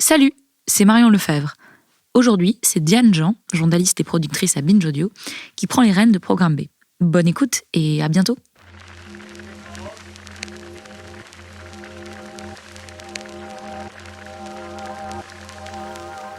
Salut, c'est Marion Lefebvre. Aujourd'hui, c'est Diane Jean, journaliste et productrice à Binge Audio, qui prend les rênes de Programme B. Bonne écoute et à bientôt.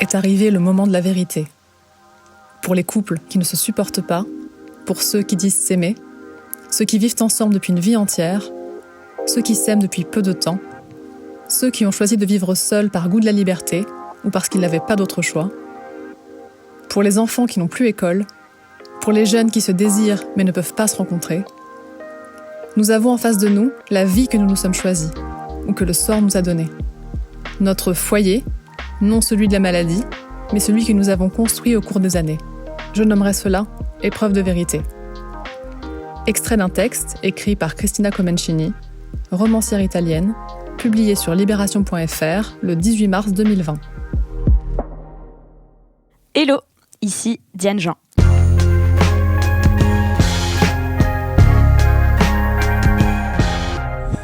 Est arrivé le moment de la vérité. Pour les couples qui ne se supportent pas, pour ceux qui disent s'aimer, ceux qui vivent ensemble depuis une vie entière, ceux qui s'aiment depuis peu de temps, ceux qui ont choisi de vivre seuls par goût de la liberté ou parce qu'ils n'avaient pas d'autre choix, pour les enfants qui n'ont plus école, pour les jeunes qui se désirent mais ne peuvent pas se rencontrer, nous avons en face de nous la vie que nous nous sommes choisis ou que le sort nous a donnée. Notre foyer, non celui de la maladie, mais celui que nous avons construit au cours des années. Je nommerai cela épreuve de vérité. Extrait d'un texte écrit par Cristina Comencini, romancière italienne, publié sur libération.fr le 18 mars 2020. Hello, ici Diane Jean.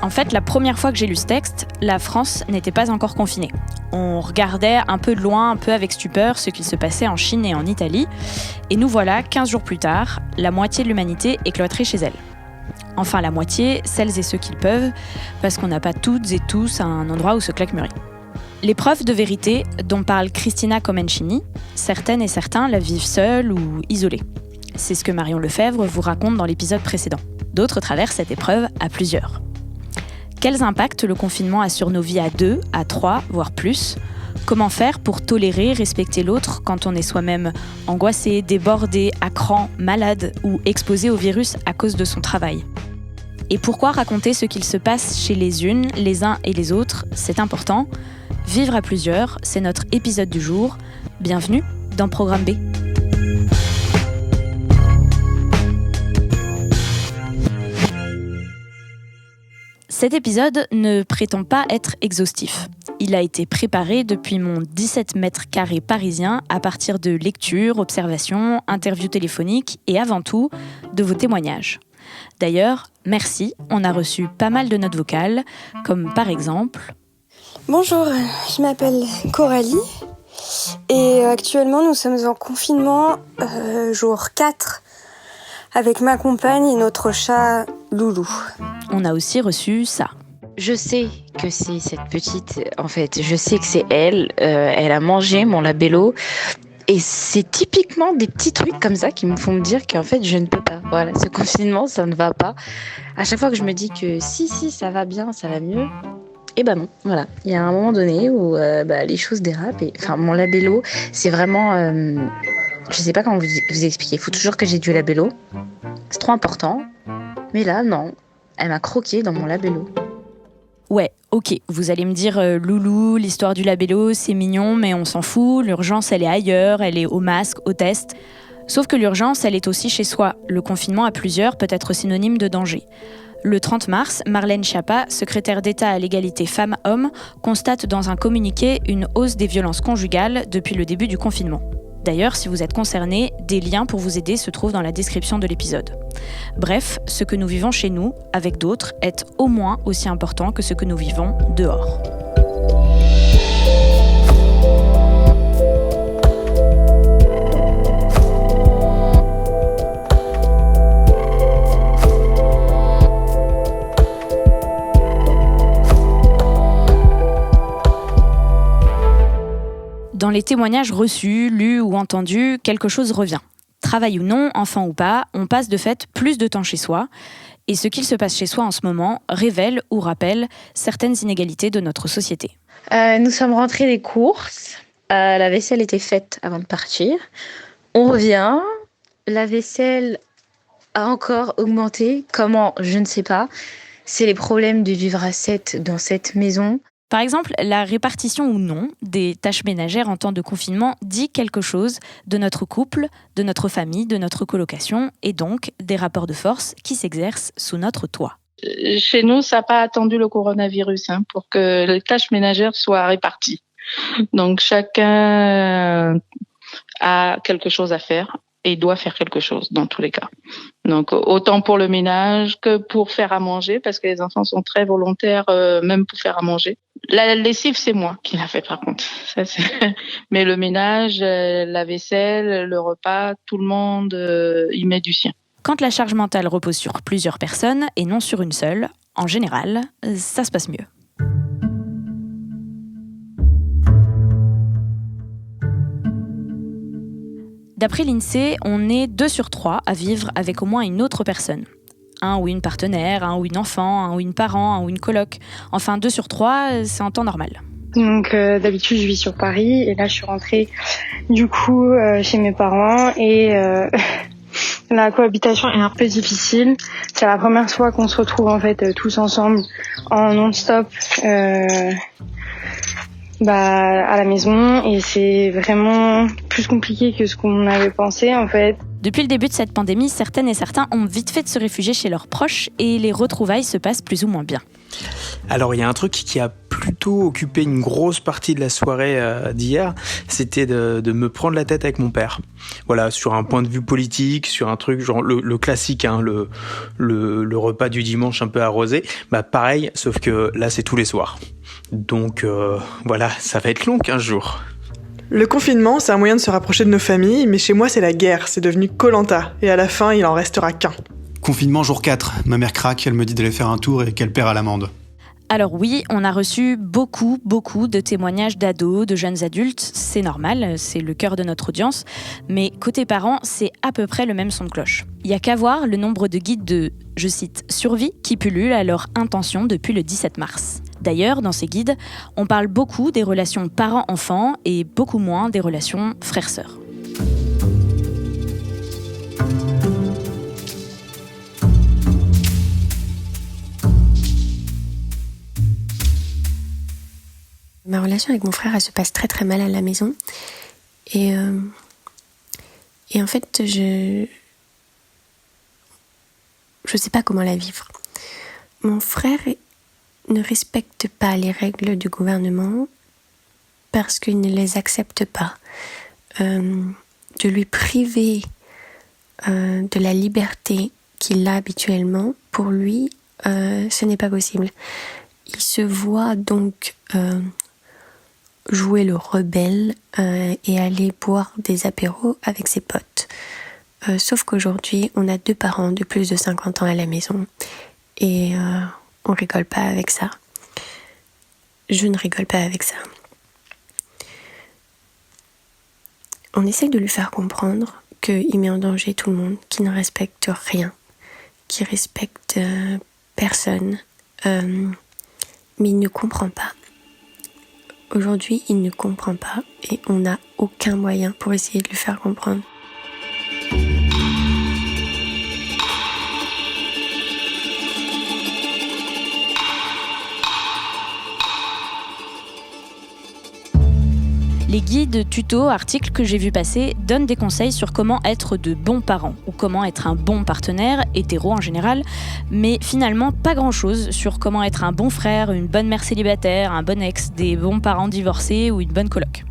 En fait, la première fois que j'ai lu ce texte, la France n'était pas encore confinée. On regardait un peu de loin, un peu avec stupeur, ce qu'il se passait en Chine et en Italie. Et nous voilà, 15 jours plus tard, la moitié de l'humanité est cloîtrée chez elle. Enfin, la moitié, celles et ceux qui le peuvent, parce qu'on n'a pas toutes et tous un endroit où se claquemurer. L'épreuve de vérité dont parle Cristina Comencini, certaines et certains la vivent seuls ou isolés. C'est ce que Marion Lefebvre vous raconte dans l'épisode précédent. D'autres traversent cette épreuve à plusieurs. Quels impacts le confinement a sur nos vies à 2, à 3, voire plus ? Comment faire pour tolérer, respecter l'autre quand on est soi-même angoissé, débordé, à cran, malade ou exposé au virus à cause de son travail ? Et pourquoi raconter ce qu'il se passe chez les unes, les uns et les autres ? C'est important. Vivre à plusieurs, c'est notre épisode du jour. Bienvenue dans Programme B. Cet épisode ne prétend pas être exhaustif. Il a été préparé depuis mon 17 mètres carrés parisien à partir de lectures, observations, interviews téléphoniques et avant tout, de vos témoignages. D'ailleurs, merci, on a reçu pas mal de notes vocales, comme par exemple... Bonjour, je m'appelle Coralie et actuellement nous sommes en confinement, jour 4, avec ma compagne et notre chat Loulou. On a aussi reçu ça. Je sais que c'est cette petite, en fait, je sais que c'est elle. Elle a mangé mon labello. Et c'est typiquement des petits trucs comme ça qui me font me dire qu'en fait, je ne peux pas. Voilà, ce confinement, ça ne va pas. À chaque fois que je me dis que si, ça va bien, ça va mieux, et ben non, voilà. Il y a un moment donné où les choses dérapent. Et, enfin, mon labello, c'est vraiment... je sais pas comment vous expliquer. Il faut toujours que j'ai du labello. C'est trop important. Mais là, non. Elle m'a croqué dans mon labello. Ouais, ok, vous allez me dire Loulou, l'histoire du labello, c'est mignon, mais on s'en fout, l'urgence elle est ailleurs, elle est au masque, au test. Sauf que l'urgence, elle est aussi chez soi. Le confinement à plusieurs peut être synonyme de danger. Le 30 mars, Marlène Schiappa, secrétaire d'État à l'égalité femmes-hommes, constate dans un communiqué une hausse des violences conjugales depuis le début du confinement. D'ailleurs, si vous êtes concerné, des liens pour vous aider se trouvent dans la description de l'épisode. Bref, ce que nous vivons chez nous, avec d'autres, est au moins aussi important que ce que nous vivons dehors. Dans les témoignages reçus, lus ou entendus, quelque chose revient. Travail ou non, enfant ou pas, on passe de fait plus de temps chez soi. Et ce qu'il se passe chez soi en ce moment révèle ou rappelle certaines inégalités de notre société. Nous sommes rentrés des courses. La vaisselle était faite avant de partir. On revient. La vaisselle a encore augmenté. Comment ? Je ne sais pas. C'est les problèmes de vivre à 7 dans cette maison. Par exemple, la répartition ou non des tâches ménagères en temps de confinement dit quelque chose de notre couple, de notre famille, de notre colocation et donc des rapports de force qui s'exercent sous notre toit. Chez nous, ça n'a pas attendu le coronavirus pour que les tâches ménagères soient réparties. Donc chacun a quelque chose à faire et doit faire quelque chose dans tous les cas. Donc autant pour le ménage que pour faire à manger, parce que les enfants sont très volontaires même pour faire à manger. La lessive, c'est moi qui l'a fait par contre. Ça, mais le ménage, la vaisselle, le repas, tout le monde y met du sien. Quand la charge mentale repose sur plusieurs personnes et non sur une seule, en général, ça se passe mieux. D'après l'INSEE, on est 2 sur 3 à vivre avec au moins une autre personne. Un ou une partenaire, un ou une enfant, un ou une parent, un ou une coloc. Enfin, 2 sur 3, c'est en temps normal. Donc d'habitude je vis sur Paris et là je suis rentrée du coup chez mes parents et la cohabitation est un peu difficile. C'est la première fois qu'on se retrouve en fait tous ensemble en non-stop à la maison et c'est vraiment plus compliqué que ce qu'on avait pensé en fait. Depuis le début de cette pandémie, certaines et certains ont vite fait de se réfugier chez leurs proches et les retrouvailles se passent plus ou moins bien. Alors il y a un truc qui a plutôt occupé une grosse partie de la soirée d'hier, c'était de me prendre la tête avec mon père. Voilà, sur un point de vue politique, sur un truc genre le classique, hein, le repas du dimanche un peu arrosé. Bah pareil, sauf que là c'est tous les soirs. Donc voilà, ça va être long 15 jours. Le confinement, c'est un moyen de se rapprocher de nos familles, mais chez moi c'est la guerre, c'est devenu Koh-Lanta, et à la fin il en restera qu'un. Confinement jour 4, ma mère craque, elle me dit d'aller faire un tour et qu'elle perd à l'amende. Alors oui, on a reçu beaucoup de témoignages d'ados, de jeunes adultes, c'est normal, c'est le cœur de notre audience, mais côté parents, c'est à peu près le même son de cloche. Il n'y a qu'à voir le nombre de guides de, je cite, survie qui pullulent à leur intention depuis le 17 mars. D'ailleurs, dans ces guides, on parle beaucoup des relations parents-enfants et beaucoup moins des relations frères-sœurs. Ma relation avec mon frère, elle se passe très très mal à la maison. Et en fait, je sais pas comment la vivre. Mon frère ne respecte pas les règles du gouvernement parce qu'il ne les accepte pas. De lui priver de la liberté qu'il a habituellement, pour lui, ce n'est pas possible. Il se voit donc jouer le rebelle et aller boire des apéros avec ses potes. Sauf qu'aujourd'hui, on a 2 parents de plus de 50 ans à la maison et on rigole pas avec ça. Je ne rigole pas avec ça. On essaie de lui faire comprendre qu'il met en danger tout le monde, qu'il ne respecte rien, qu'il respecte personne, mais il ne comprend pas. Aujourd'hui, il ne comprend pas et on n'a aucun moyen pour essayer de lui faire comprendre. Les guides, tutos, articles que j'ai vus passer donnent des conseils sur comment être de bons parents ou comment être un bon partenaire, hétéro en général, mais finalement pas grand-chose sur comment être un bon frère, une bonne mère célibataire, un bon ex, des bons parents divorcés ou une bonne coloc.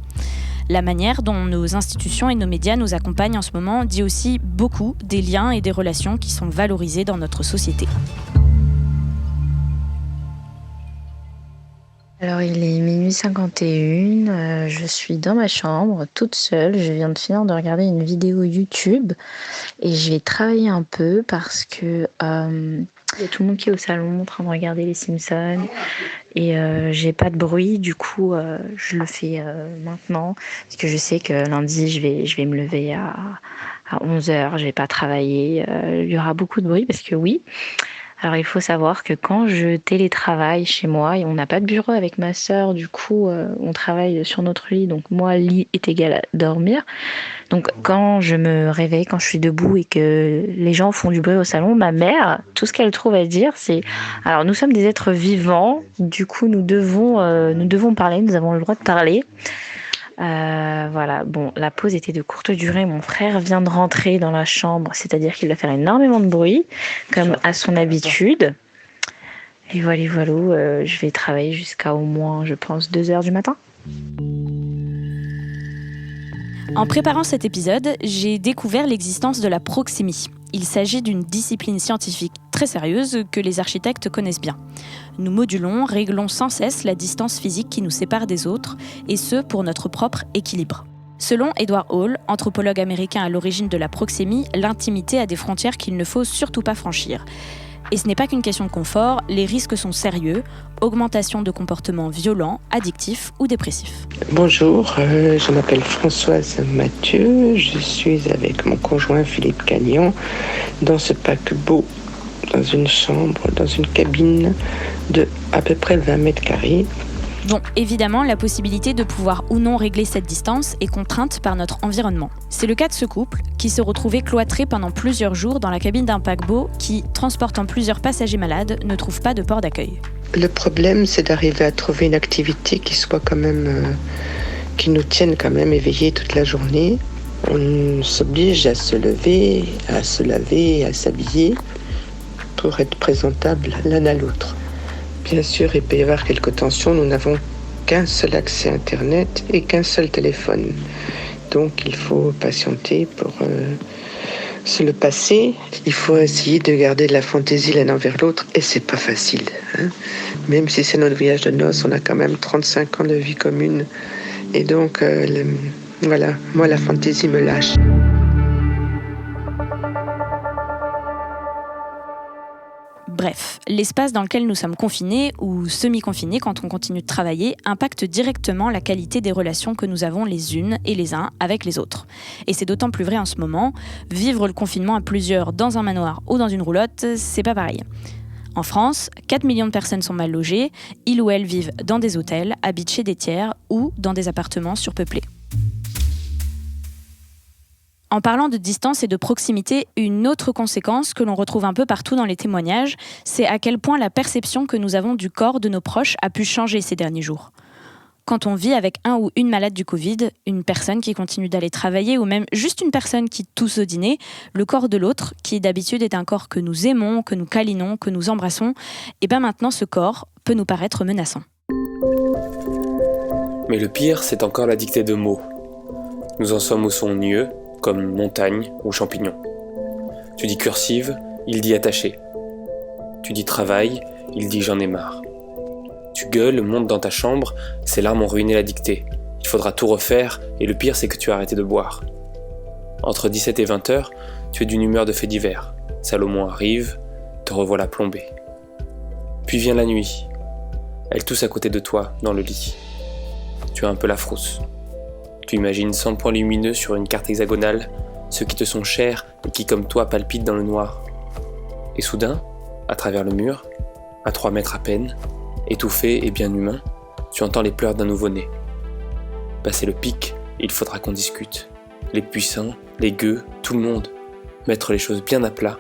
La manière dont nos institutions et nos médias nous accompagnent en ce moment dit aussi beaucoup des liens et des relations qui sont valorisés dans notre société. Alors il est minuit 51, je suis dans ma chambre toute seule, je viens de finir de regarder une vidéo YouTube et je vais travailler un peu parce que il y a tout le monde qui est au salon en train de regarder les Simpsons et j'ai pas de bruit, du coup je le fais maintenant parce que je sais que lundi je vais me lever à 11h, je vais pas travailler, il y aura beaucoup de bruit parce que oui. Alors il faut savoir que quand je télétravaille chez moi, et on n'a pas de bureau avec ma sœur, du coup on travaille sur notre lit, donc moi lit est égal à dormir. Donc quand je me réveille, quand je suis debout et que les gens font du bruit au salon, ma mère, tout ce qu'elle trouve à dire c'est « Alors nous sommes des êtres vivants, du coup nous devons parler, nous avons le droit de parler ». Voilà, bon, la pause était de courte durée. Mon frère vient de rentrer dans la chambre, c'est-à-dire qu'il va faire énormément de bruit, comme à son habitude. Et voilà, je vais travailler jusqu'à au moins, je pense, 2h du matin. En préparant cet épisode, j'ai découvert l'existence de la proxémie. Il s'agit d'une discipline scientifique très sérieuses que les architectes connaissent bien. Nous modulons, réglons sans cesse la distance physique qui nous sépare des autres, et ce pour notre propre équilibre. Selon Edward Hall, anthropologue américain à l'origine de la proxémie, l'intimité a des frontières qu'il ne faut surtout pas franchir. Et ce n'est pas qu'une question de confort, les risques sont sérieux, augmentation de comportements violents, addictifs ou dépressifs. Bonjour, je m'appelle Françoise Mathieu, je suis avec mon conjoint Philippe Cagnon dans ce paquebot, dans une chambre, dans une cabine de à peu près 20 mètres carrés. Bon, évidemment, la possibilité de pouvoir ou non régler cette distance est contrainte par notre environnement. C'est le cas de ce couple qui se retrouvait cloîtré pendant plusieurs jours dans la cabine d'un paquebot qui, transportant plusieurs passagers malades, ne trouve pas de port d'accueil. Le problème, c'est d'arriver à trouver une activité qui soit quand même, qui nous tienne quand même éveillés toute la journée. On s'oblige à se lever, à se laver, à s'habiller pour être présentable l'un à l'autre. Bien sûr, il peut y avoir quelques tensions. Nous n'avons qu'un seul accès à Internet et qu'un seul téléphone. Donc, il faut patienter pour se le passer. Il faut essayer de garder de la fantaisie l'un envers l'autre et c'est pas facile. Même si c'est notre voyage de noces, on a quand même 35 ans de vie commune. Et donc, voilà, moi, la fantaisie me lâche. Bref, l'espace dans lequel nous sommes confinés ou semi-confinés quand on continue de travailler impacte directement la qualité des relations que nous avons les unes et les uns avec les autres. Et c'est d'autant plus vrai en ce moment, vivre le confinement à plusieurs dans un manoir ou dans une roulotte, c'est pas pareil. En France, 4 millions de personnes sont mal logées, ils ou elles vivent dans des hôtels, habitent chez des tiers ou dans des appartements surpeuplés. En parlant de distance et de proximité, une autre conséquence que l'on retrouve un peu partout dans les témoignages, c'est à quel point la perception que nous avons du corps de nos proches a pu changer ces derniers jours. Quand on vit avec un ou une malade du Covid, une personne qui continue d'aller travailler ou même juste une personne qui tousse au dîner, le corps de l'autre, qui d'habitude est un corps que nous aimons, que nous câlinons, que nous embrassons, et bien maintenant ce corps peut nous paraître menaçant. Mais le pire, c'est encore la dictée de mots. Nous en sommes au son nieux, comme montagne ou champignon. Tu dis cursive, il dit attaché. Tu dis travail, il dit j'en ai marre. Tu gueules, monte dans ta chambre, ces larmes ont ruiné la dictée. Il faudra tout refaire, et le pire c'est que tu as arrêté de boire. Entre 17 et 20 heures, tu es d'une humeur de fait divers. Salomon arrive, te revoilà plombé. Puis vient la nuit. Elle tousse à côté de toi, dans le lit. Tu as un peu la frousse. Tu imagines 100 points lumineux sur une carte hexagonale, ceux qui te sont chers et qui comme toi palpitent dans le noir. Et soudain, à travers le mur, à 3 mètres à peine, étouffé et bien humain, tu entends les pleurs d'un nouveau-né. Passé le pic, il faudra qu'on discute. Les puissants, les gueux, tout le monde. Mettre les choses bien à plat.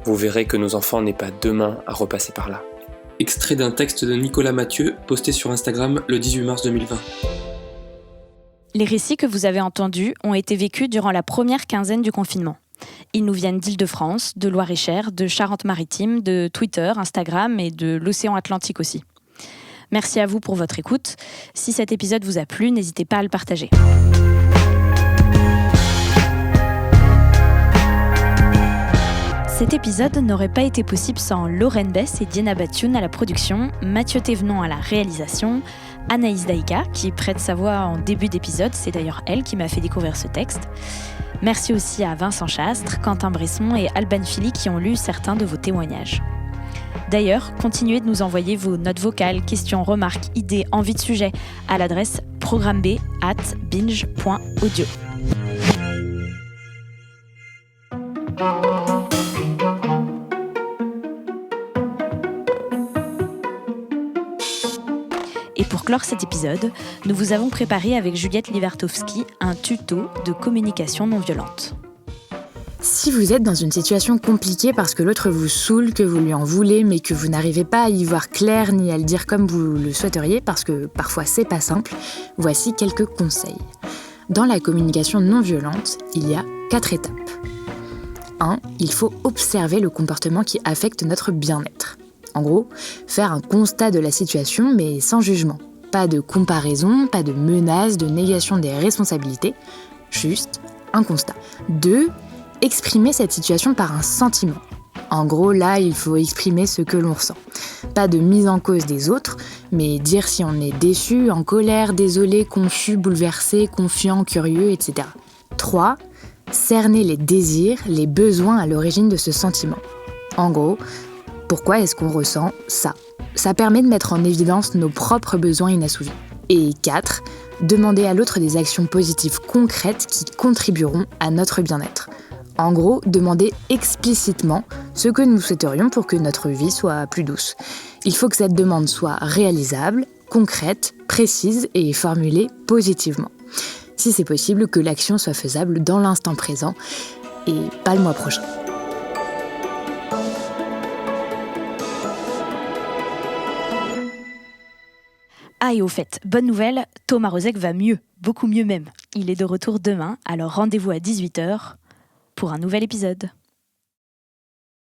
Vous verrez que nos enfants n'aient pas demain à repasser par là. Extrait d'un texte de Nicolas Mathieu, posté sur Instagram le 18 mars 2020. Les récits que vous avez entendus ont été vécus durant la première quinzaine du confinement. Ils nous viennent d'Île-de-France, de Loire-et-Cher, de Charente-Maritime, de Twitter, Instagram et de l'océan Atlantique aussi. Merci à vous pour votre écoute. Si cet épisode vous a plu, n'hésitez pas à le partager. Cet épisode n'aurait pas été possible sans Lorraine Bess et Diana Batioun à la production, Mathieu Thévenon à la réalisation, Anaïs Daïka qui prête sa voix en début d'épisode, c'est d'ailleurs elle qui m'a fait découvrir ce texte. Merci aussi à Vincent Chastre, Quentin Bresson et Alban Philly qui ont lu certains de vos témoignages. D'ailleurs, continuez de nous envoyer vos notes vocales, questions, remarques, idées, envies de sujets à l'adresse programmeb@binge.audio. Et pour clore cet épisode, nous vous avons préparé avec Juliette Livartowski un tuto de communication non violente. Si vous êtes dans une situation compliquée parce que l'autre vous saoule, que vous lui en voulez, mais que vous n'arrivez pas à y voir clair ni à le dire comme vous le souhaiteriez, parce que parfois c'est pas simple, voici quelques conseils. Dans la communication non violente, il y a 4 étapes. 1. Il faut observer le comportement qui affecte notre bien-être. En gros, faire un constat de la situation, mais sans jugement. Pas de comparaison, pas de menace, de négation des responsabilités, juste un constat. 2. Exprimer cette situation par un sentiment. En gros, là, il faut exprimer ce que l'on ressent. Pas de mise en cause des autres, mais dire si on est déçu, en colère, désolé, confus, bouleversé, confiant, curieux, etc. 3. Cerner les désirs, les besoins à l'origine de ce sentiment. En gros, pourquoi est-ce qu'on ressent ça ? Ça permet de mettre en évidence nos propres besoins inassouvis. Et 4. Demander à l'autre des actions positives concrètes qui contribueront à notre bien-être. En gros, demander explicitement ce que nous souhaiterions pour que notre vie soit plus douce. Il faut que cette demande soit réalisable, concrète, précise et formulée positivement. Si c'est possible, que l'action soit faisable dans l'instant présent et pas le mois prochain. Ah et au fait, bonne nouvelle, Thomas Rozek va mieux, beaucoup mieux même. Il est de retour demain, alors rendez-vous à 18h pour un nouvel épisode.